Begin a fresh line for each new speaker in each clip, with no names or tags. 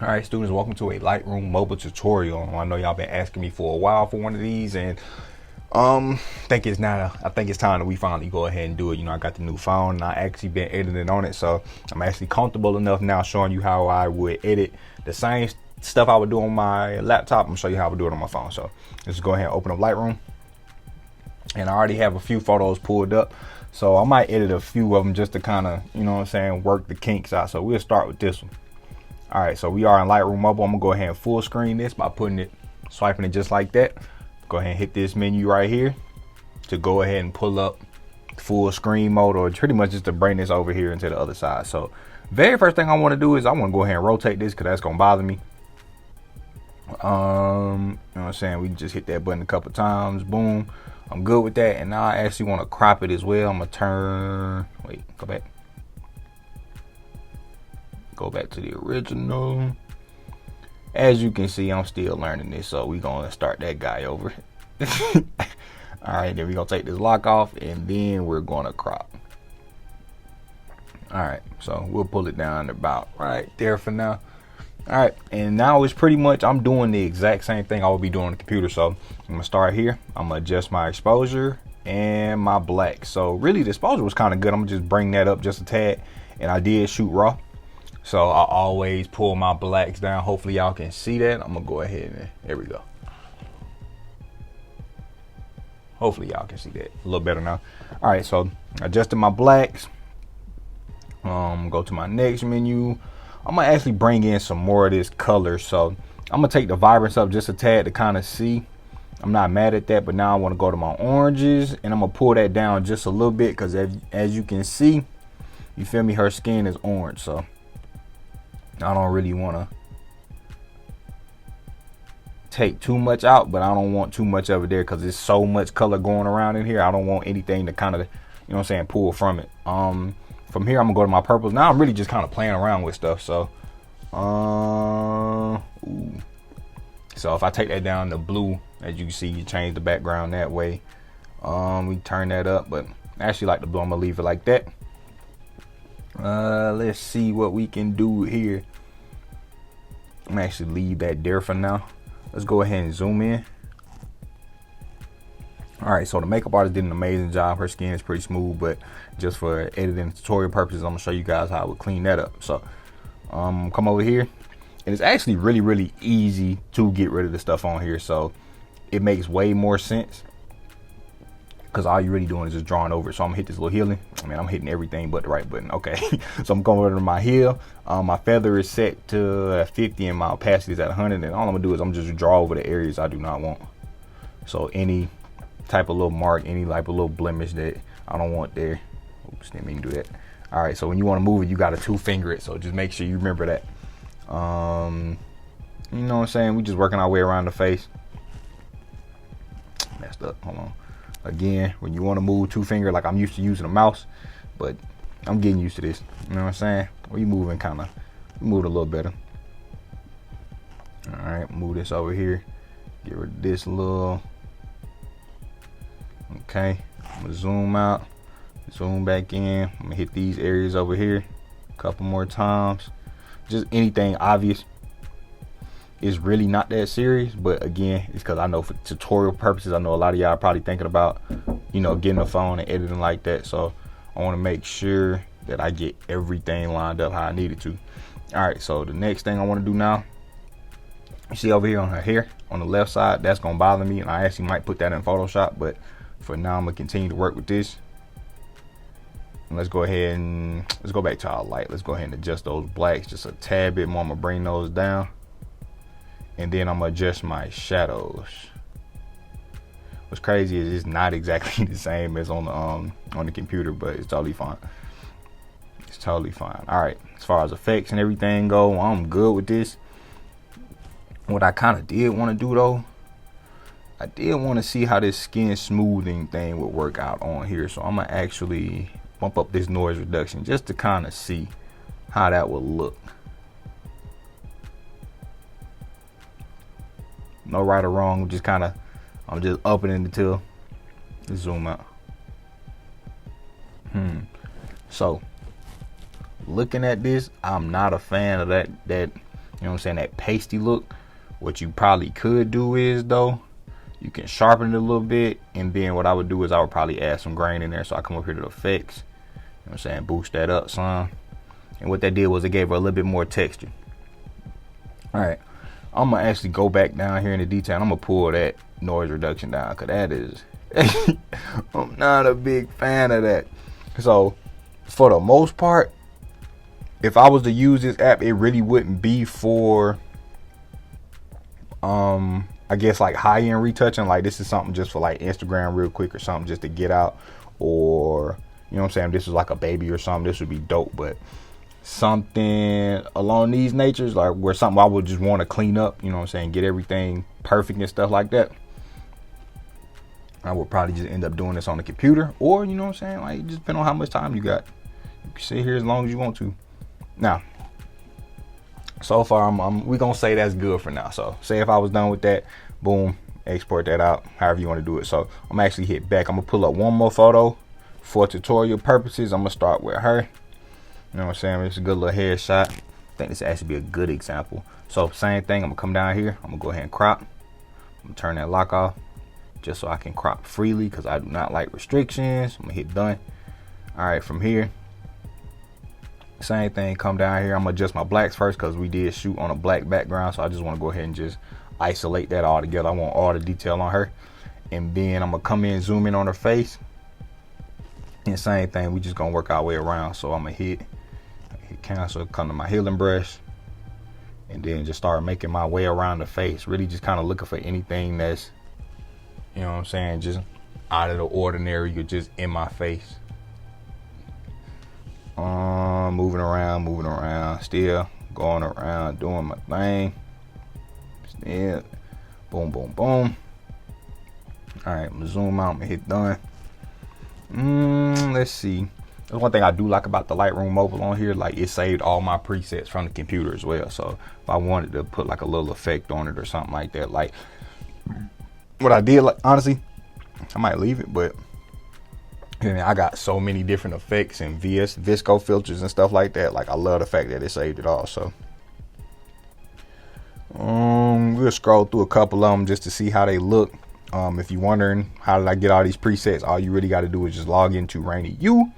All right, students, welcome to a Lightroom mobile tutorial. I know y'all been asking me for a while for one of these, and I think it's time that we finally go ahead and do it. You know, I got the new phone and I actually been editing on it, so I'm actually comfortable enough now showing you how I would edit the same stuff I would do on my laptop. I'm gonna show you how I would do it on my phone. So let's go ahead and open up Lightroom, and I already have a few photos pulled up, so I might edit a few of them just to kind of, you know what I'm saying, work the kinks out. So we'll start with this one. All right, so we are in Lightroom mobile. I'm gonna go ahead and full screen this by swiping it just like that. Go ahead and hit this menu right here to go ahead and pull up full screen mode, or pretty much just to bring this over here into the other side. So very first thing I want to do is I want to go ahead and rotate this because that's gonna bother me. You know what I'm saying? We can just hit that button a couple times, boom. I'm good with that. And now I actually want to crop it as well. I'm gonna go back to the original. As you can see, I'm still learning this, so we're gonna start that guy over. All right, then we're gonna take this lock off, and then we're gonna crop. All right, so we'll pull it down about right there for now. All right, and now it's pretty much, I'm doing the exact same thing I will be doing on the computer. So I'm gonna start here. I'm gonna adjust my exposure and my black. So really the exposure was kind of good. I'm gonna just bring that up just a tad, and I did shoot raw. So I always pull my blacks down. Hopefully y'all can see that. I'm gonna go ahead and there we go. Hopefully y'all can see that a little better now. All right, so adjusting my blacks. Go to my next menu. I'm gonna actually bring in some more of this color. So I'm gonna take the vibrance up just a tad to kind of see. I'm not mad at that, but now I want to go to my oranges and I'm gonna pull that down just a little bit because as you can see, you feel me, her skin is orange. So I don't really want to take too much out, but I don't want too much of it there because there's so much color going around in here. I don't want anything to kind of, you know what I'm saying, pull from it. From here, I'm gonna go to my purples. Now I'm really just kind of playing around with stuff. So, so if I take that down to blue, as you can see, you change the background that way. We turn that up, but I actually like the blue. I'm gonna leave it like that. Let's see what we can do here. I'm gonna actually leave that there for now. Let's go ahead and zoom in. All right, so the makeup artist did an amazing job. Her skin is pretty smooth, but just for editing tutorial purposes, I'm gonna show you guys how I would clean that up. So come over here, and it's actually really easy to get rid of the stuff on here. So it makes way more sense because all you're really doing is just drawing over it. So I'm gonna hit this little healing. I mean, I'm hitting everything but the right button. Okay, so I'm going over to my heal. My feather is set to 50 and my opacity is at 100. And all I'm gonna do is I'm just draw over the areas I do not want. So any type of little mark, any type of little blemish that I don't want there. Oops, didn't mean to do that. All right, so when you want to move it, you got to 2-finger it. So just make sure you remember that. You know what I'm saying? We just working our way around the face. Messed up. Hold on. Again, when you want to move 2-finger, like I'm used to using a mouse, but I'm getting used to this. You know what I'm saying? We moving move it a little better. All right, move this over here. Get rid of this little. Okay, I'm gonna zoom out, zoom back in. I'm gonna hit these areas over here a couple more times. Just anything obvious. It's really not that serious, but again, it's because I know for tutorial purposes, I know a lot of y'all are probably thinking about, you know, getting a phone and editing like that. So I want to make sure that I get everything lined up how I need it to. All right, so the next thing I want to do now, you see over here on her hair on the left side, that's gonna bother me, and I actually might put that in Photoshop, but for now I'm gonna continue to work with this. And let's go ahead and let's go back to our light. Let's go ahead and adjust those blacks just a tad bit more. I'm gonna bring those down, and then I'm gonna adjust my shadows. What's crazy is it's not exactly the same as on the computer, but it's totally fine. It's totally fine. All right, as far as effects and everything go, I'm good with this. What I kind of did want to do though, I did want to see how this skin smoothing thing would work out on here. So I'm gonna actually bump up this noise reduction just to kind of see how that would look. No right or wrong, just kind of, I'm just upping it until zoom out. So looking at this, I'm not a fan of that You know what I'm saying? That pasty look. What you probably could do is, though, you can sharpen it a little bit, and then what I would do is I would probably add some grain in there. So I come up here to the effects. You know what I'm saying? Boost that up some. And what that did was it gave her a little bit more texture. Alright. I'm going to actually go back down here in the detail. I'm going to pull that noise reduction down, because that is... I'm not a big fan of that. So, for the most part, if I was to use this app, it really wouldn't be for... I guess like high-end retouching. Like, this is something just for like Instagram real quick or something just to get out, or you know what I'm saying, this is like a baby or something, this would be dope. But something along these natures, like where something I would just want to clean up, you know what I'm saying, get everything perfect and stuff like that, I would probably just end up doing this on the computer. Or you know what I'm saying, like, just depending on how much time you got, you can sit here as long as you want to. Now, so far, we gonna say that's good for now. So say if I was done with that, boom, export that out, however you want to do it. So I'm actually hit back. I'm gonna pull up one more photo for tutorial purposes. I'm gonna start with her. You know what I'm saying? It's a good little headshot. I think this actually be a good example. So same thing, I'm gonna come down here. I'm gonna go ahead and crop. I'm gonna turn that lock off just so I can crop freely, because I do not like restrictions. I'm gonna hit done. All right, from here, same thing, come down here. I'm gonna adjust my blacks first, because we did shoot on a black background, so I just want to go ahead and just isolate that all together. I want all the detail on her. And then I'm gonna come in, zoom in on her face, and same thing, we just gonna work our way around. So I'm gonna hit cancel, come to my healing brush, and then just start making my way around the face, really just kind of looking for anything that's, you know what I'm saying, just out of the ordinary, you're just in my face. Moving around, still going around, doing my thing. Still, boom, boom, boom. All right, I'm gonna zoom out, I'm gonna hit done. Let's see. There's one thing I do like about the Lightroom mobile on here, like it saved all my presets from the computer as well. So if I wanted to put like a little effect on it or something like that, like what I did, like honestly, I might leave it, but I got so many different effects and visco filters and stuff like that. Like, I love the fact that it saved it all. So we'll scroll through a couple of them just to see how they look. If you're wondering how did I get all these presets, all you really got to do is just log into Rainey U,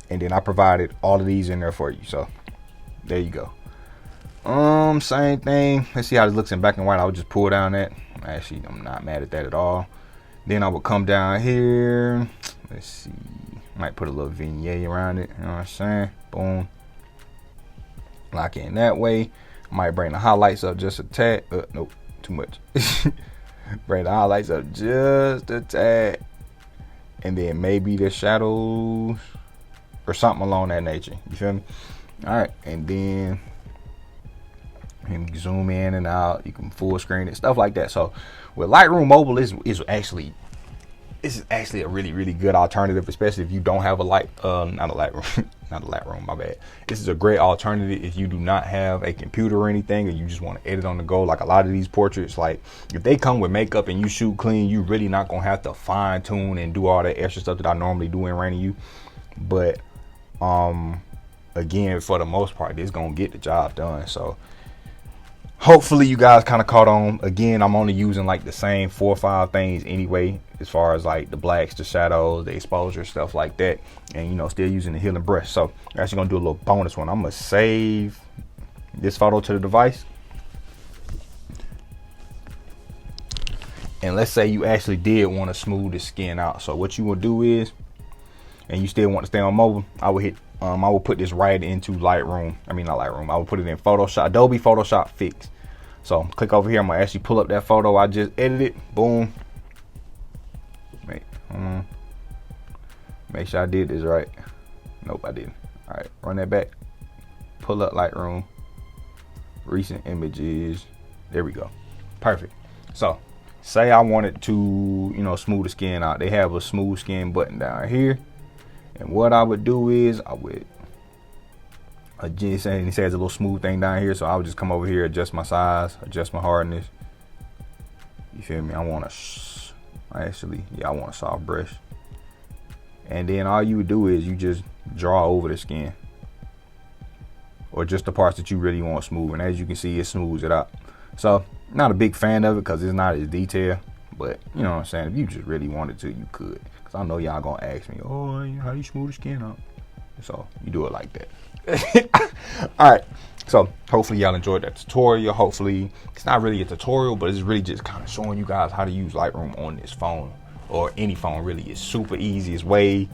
and then I provided all of these in there for you. So there you go. Same thing. Let's see how this looks in black and white. I would just pull down that. Actually, I'm not mad at that at all. Then I would come down here. Let's see. Might put a little vignette around it. You know what I'm saying? Boom. Lock in that way. Might bring the highlights up just a tad. Nope, too much. Bring the highlights up just a tad. And then maybe the shadows or something along that nature. You feel me? All right. And then you can zoom in and out. You can full screen it, stuff like that. So with Lightroom Mobile is actually, this is actually a really, really good alternative, especially if you don't have a not a Lightroom, my bad. This is a great alternative if you do not have a computer or anything, and you just want to edit on the go. Like a lot of these portraits, like if they come with makeup and you shoot clean, you really not gonna have to fine tune and do all that extra stuff that I normally do in Rainey U. But again, for the most part, it's gonna get the job done. So hopefully you guys kind of caught on. Again, I'm only using like the same 4 or 5 things anyway, as far as like the blacks, the shadows, the exposure, stuff like that, and you know, still using the healing brush. So I'm actually gonna do a little bonus one. I'm gonna save this photo to the device, and let's say you actually did want to smooth the skin out. So what you will do is, and you still want to stay on mobile, I will hit I will put this right into Lightroom. I mean, not Lightroom. I will put it in Photoshop, Adobe Photoshop Fix. So click over here. I'm gonna actually pull up that photo I just edited. Boom. Wait, make sure I did this right. Nope, I didn't. All right, run that back. Pull up Lightroom. Recent images. There we go. Perfect. So say I wanted to, you know, smooth the skin out. They have a smooth skin button down here. And what I would do is I would adjust, and it says a little smooth thing down here. So I would just come over here, adjust my size, adjust my hardness. You feel me? I want a soft brush. And then all you would do is you just draw over the skin. or just the parts that you really want smooth. And as you can see, it smooths it out. So not a big fan of it because it's not as detailed, but you know what I'm saying, if you just really wanted to, you could. Because I know y'all gonna ask me, oh, how you smooth the skin out? So you do it like that. All right, so hopefully y'all enjoyed that tutorial. Hopefully it's not really a tutorial, but it's really just kind of showing you guys how to use Lightroom on this phone, or any phone really. It's super easy. It's way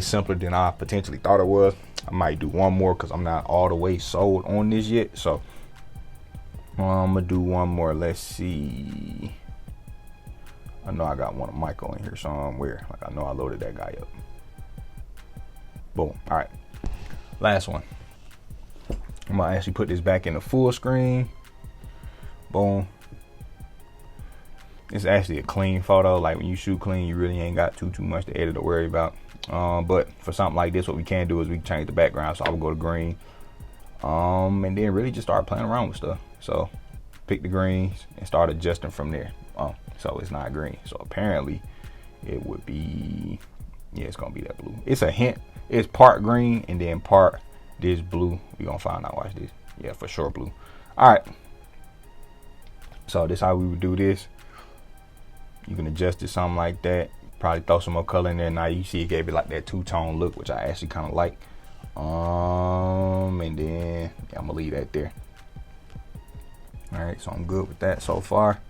simpler than I potentially thought it was. I might do one more because I'm not all the way sold on this yet. So I'm gonna do one more. Let's see. I know I got one of Michael in here somewhere. Like, I know I loaded that guy up. Boom. All right. Last one. I'm gonna actually put this back in the full screen. Boom. It's actually a clean photo. Like, when you shoot clean, you really ain't got too much to edit or worry about. But for something like this, what we can do is we can change the background. So I will go to green. And then really just start playing around with stuff. So pick the greens and start adjusting from there. So it's not green. So apparently it would be, yeah, it's gonna be that blue. It's a hint. It's part green and then part this blue. We gonna find out. Watch this. Yeah, for sure blue. All right. So this how we would do this. You can adjust it something like that. Probably throw some more color in there. Now you see it gave it like that two-tone look, which I actually kind of like. And then yeah, I'm gonna leave that there. All right, so I'm good with that so far.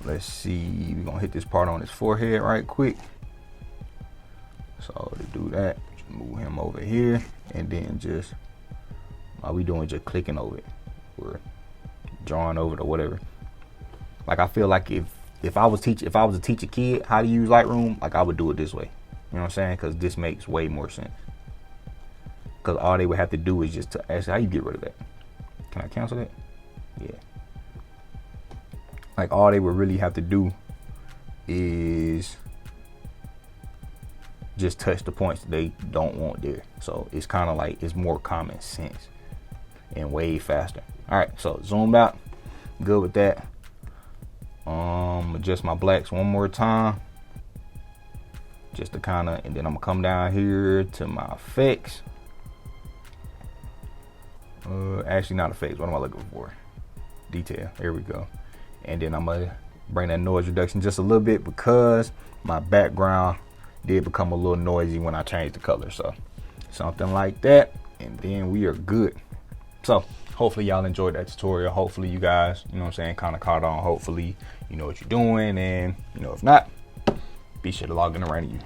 Let's see, we're gonna hit this part on his forehead right quick. So to do that, just move him over here, and then just, all we doing just clicking over it, or drawing over it, or whatever. Like, I feel like if I was to teach a kid how to use Lightroom, like, I would do it this way. You know what I'm saying? Because this makes way more sense. Because all they would have to do is just to ask, how you get rid of that? Can I cancel that? Yeah. Like, all they would really have to do is just touch the points that they don't want there. So it's kind of like, it's more common sense and way faster. All right, so zoomed out, good with that. Adjust my blacks one more time, just to kind of, and then I'm gonna come down here to my effects. Actually not effects, what am I looking for? Detail, here we go. And then I'm gonna bring that noise reduction just a little bit, because my background did become a little noisy when I changed the color. So something like that, and then we are good. So hopefully y'all enjoyed that tutorial. Hopefully you guys, you know what I'm saying, kind of caught on. Hopefully you know what you're doing, and you know, if not, be sure to log in to Rainey.